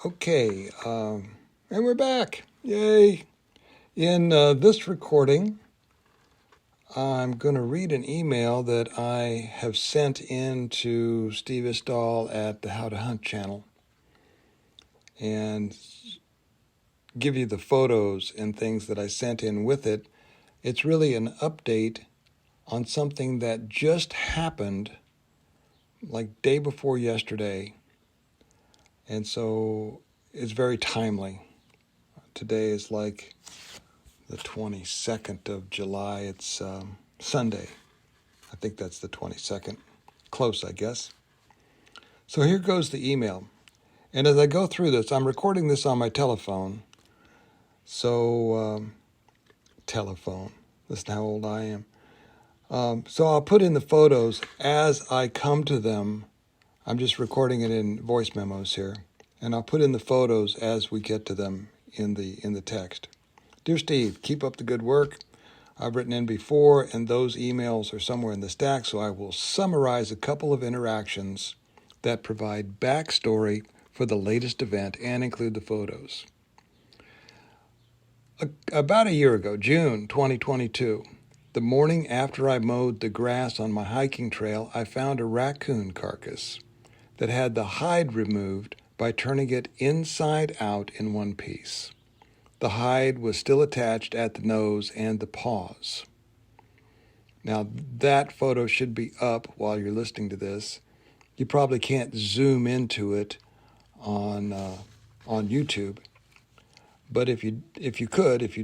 Okay, and we're back. Yay! In this recording, I'm going to read an email that I have sent in to Steve Istall at the How to Hunt channel and give you the photos and things that I sent in with it. It's really an update on something that just happened like day before yesterday, and so it's very timely. Today is like the 22nd of July. It's Sunday. I think that's the 22nd. Close, I guess. So here goes the email. And as I go through this, I'm recording this on my telephone. So, telephone. Listen how old I am. So I'll put in the photos as I come to them. I'm just recording it in voice memos here. And I'll put in the photos as we get to them in the text. Dear Steve, keep up the good work. I've written in before, and those emails are somewhere in the stack, so I will summarize a couple of interactions that provide backstory for the latest event and include the photos. About a year ago, June 2022, the morning after I mowed the grass on my hiking trail, I found a raccoon carcass that had the hide removed by turning it inside out in one piece. The hide was still attached at the nose and the paws. Now, that photo should be up while you're listening to this. You probably can't zoom into it on YouTube, but if you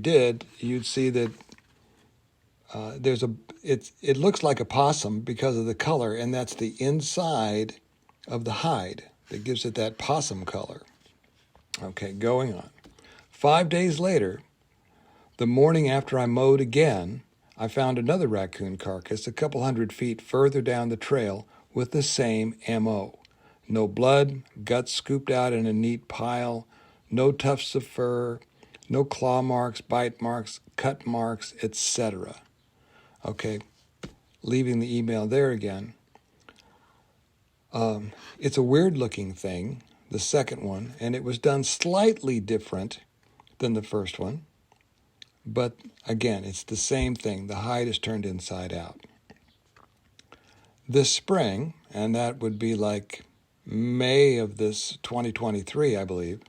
did, you'd see that it looks like a possum because of the color, and that's the inside of the hide that gives it that possum color. Okay, going on. 5 days later, the morning after I mowed again, I found another raccoon carcass a couple 100 feet further down the trail with the same MO. No blood, guts scooped out in a neat pile, no tufts of fur, no claw marks, bite marks, cut marks, etc. Okay, leaving the email there again. It's a weird-looking thing, the second one, and it was done slightly different than the first one. But again, it's the same thing. The hide is turned inside out. This spring, and that would be like May of this 2023, I believe.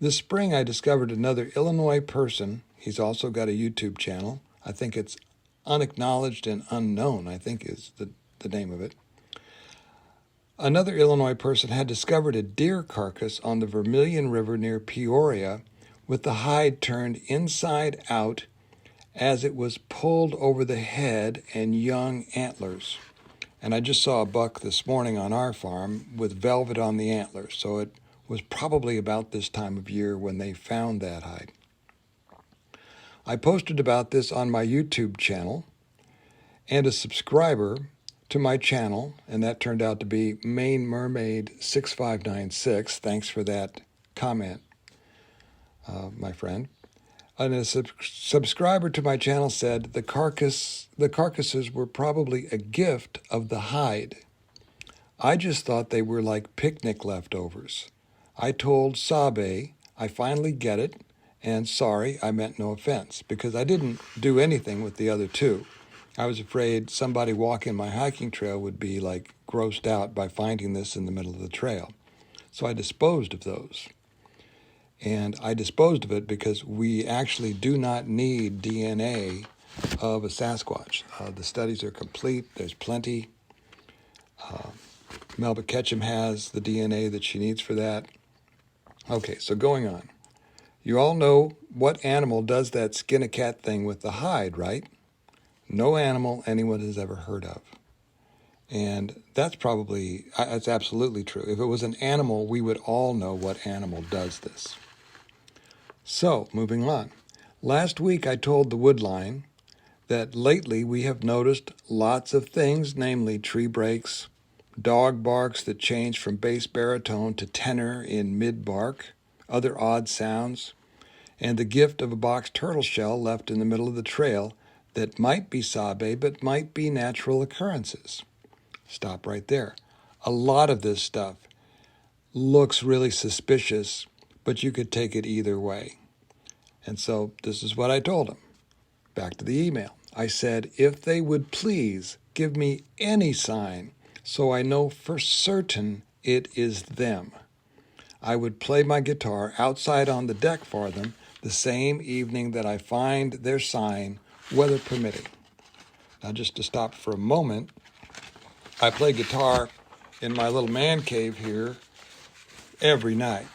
This spring, I discovered another Illinois person. He's also got a YouTube channel. I think it's Unacknowledged and Unknown, I think is the name of it. Another Illinois person had discovered a deer carcass on the Vermilion River near Peoria with the hide turned inside out as it was pulled over the head and young antlers. And I just saw a buck this morning on our farm with velvet on the antlers, so it was probably about this time of year when they found that hide. I posted about this on my YouTube channel, and a subscriber to my channel, and that turned out to be Maine Mermaid 6596. Thanks for that comment, my friend. And a subscriber to my channel said the carcasses were probably a gift of the hide. I just thought they were like picnic leftovers. I told Sabe I finally get it, and sorry, I meant no offense, because I didn't do anything with the other two. I was afraid somebody walking my hiking trail would be like grossed out by finding this in the middle of the trail. So I disposed of those. And I disposed of it because we actually do not need DNA of a Sasquatch. The studies are complete. There's plenty. Melba Ketchum has the DNA that she needs for that. Okay, so going on. You all know what animal does that skin a cat thing with the hide, right? No animal anyone has ever heard of. And that's absolutely true. If it was an animal, we would all know what animal does this. So, moving on. Last week I told the Woodline that lately we have noticed lots of things, namely tree breaks, dog barks that change from bass baritone to tenor in mid-bark, other odd sounds, and the gift of a box turtle shell left in the middle of the trail that might be Sabe but might be natural occurrences. Stop right there. A lot of this stuff looks really suspicious but you could take it either way. And so this is what I told him. Back to the email. I said, if they would please give me any sign so I know for certain it is them, I would play my guitar outside on the deck for them the same evening that I find their sign, weather permitting. Now, just to stop for a moment, I play guitar in my little man cave here every night.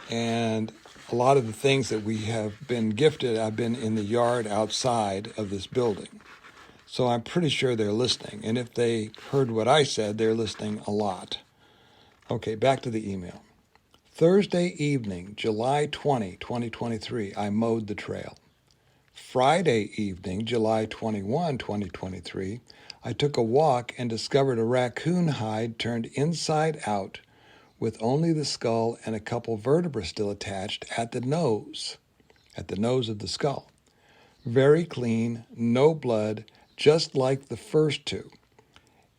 And a lot of the things that we have been gifted, I've been in the yard outside of this building. So I'm pretty sure they're listening. And if they heard what I said, they're listening a lot. Okay, back to the email. Thursday evening, July 20, 2023, I mowed the trail. Friday evening, July 21, 2023, I took a walk and discovered a raccoon hide turned inside out with only the skull and a couple vertebrae still attached at the nose of the skull. Very clean, no blood, just like the first two.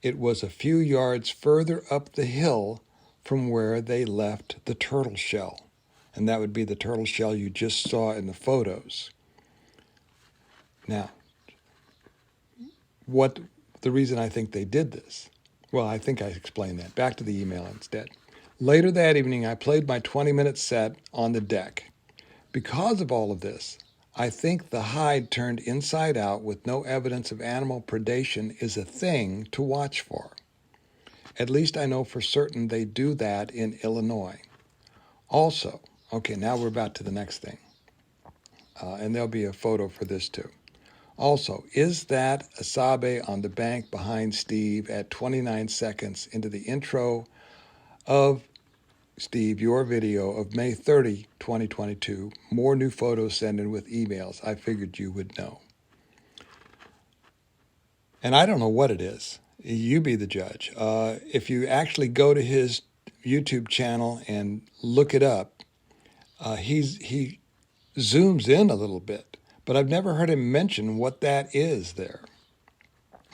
It was a few yards further up the hill from where they left the turtle shell. And that would be the turtle shell you just saw in the photos. Now, what the reason I think they did this? Well, I think I explained that. Back to the email instead. Later that evening, I played my 20-minute set on the deck. Because of all of this, I think the hide turned inside out with no evidence of animal predation is a thing to watch for. At least I know for certain they do that in Illinois. Also, okay, now we're about to the next thing. And there'll be a photo for this too. Also, is that Asabe on the bank behind Steve at 29 seconds into the intro of Steve, your video of May 30, 2022, more new photos sent in with emails. I figured you would know. And I don't know what it is. You be the judge. If you actually go to his YouTube channel and look it up, he zooms in a little bit, but I've never heard him mention what that is there.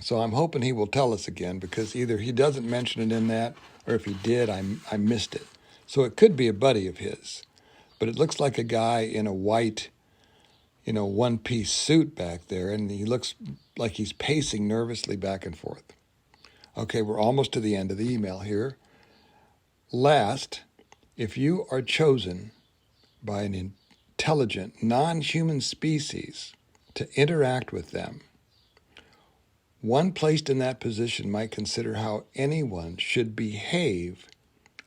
So I'm hoping he will tell us again, because either he doesn't mention it in that, or if he did, I missed it. So it could be a buddy of his, but it looks like a guy in a white, one-piece suit back there, and he looks like he's pacing nervously back and forth. Okay, we're almost to the end of the email here. Last, if you are chosen by an intelligent, non-human species to interact with them, one placed in that position might consider how anyone should behave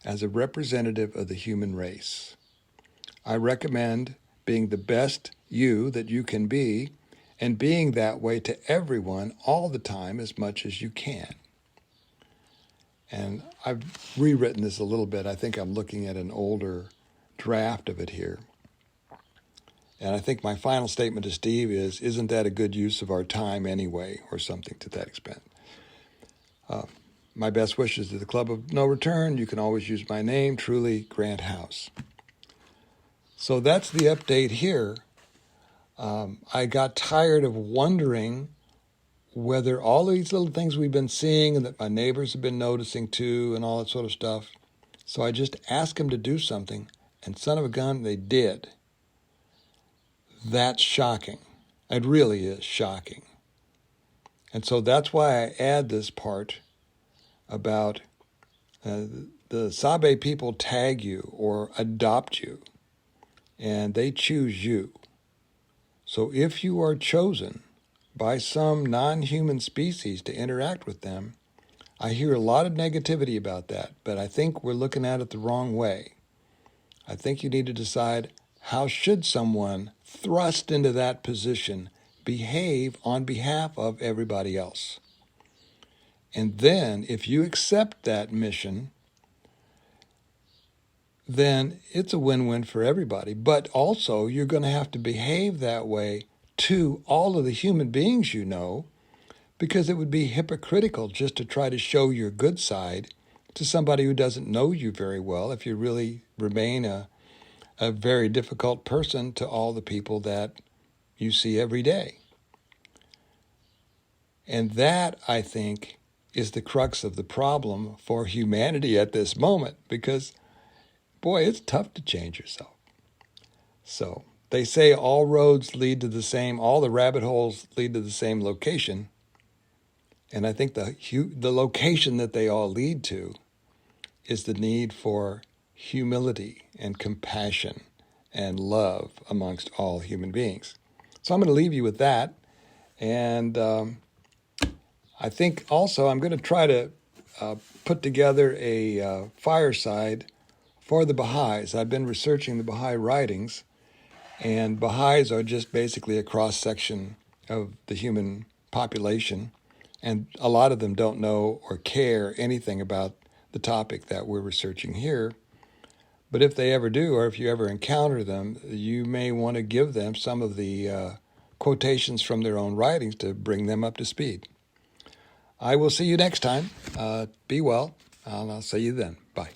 as a representative of the human race. I recommend being the best you that you can be, and being that way to everyone all the time as much as you can. And I've rewritten this a little bit. I think I'm looking at an older draft of it here. And I think my final statement to Steve is, isn't that a good use of our time anyway, or something to that extent. My best wishes to the Club of No Return. You can always use my name, truly, Grant House. So that's the update here. I got tired of wondering whether all these little things we've been seeing and that my neighbors have been noticing too and all that sort of stuff. So I just asked them to do something, and son of a gun, they did. That's shocking. It really is shocking. And so that's why I add this part about the Sabe people tag you or adopt you, and they choose you. So if you are chosen by some non-human species to interact with them, I hear a lot of negativity about that, but I think we're looking at it the wrong way. I think you need to decide, how should someone thrust into that position behave on behalf of everybody else? And then, if you accept that mission, then it's a win-win for everybody. But also, you're going to have to behave that way to all of the human beings you know, because it would be hypocritical just to try to show your good side to somebody who doesn't know you very well, if you really remain a very difficult person to all the people that you see every day. And that, I think, is the crux of the problem for humanity at this moment, because, boy, it's tough to change yourself. So they say all roads lead to the same, all the rabbit holes lead to the same location. And I think the location that they all lead to is the need for humility and compassion and love amongst all human beings. So I'm going to leave you with that. And I think also I'm going to try to put together a fireside for the Baha'is. I've been researching the Baha'i writings, and Baha'is are just basically a cross-section of the human population, and a lot of them don't know or care anything about the topic that we're researching here. But if they ever do, or if you ever encounter them, you may want to give them some of the quotations from their own writings to bring them up to speed. I will see you next time. Be well. I'll see you then. Bye.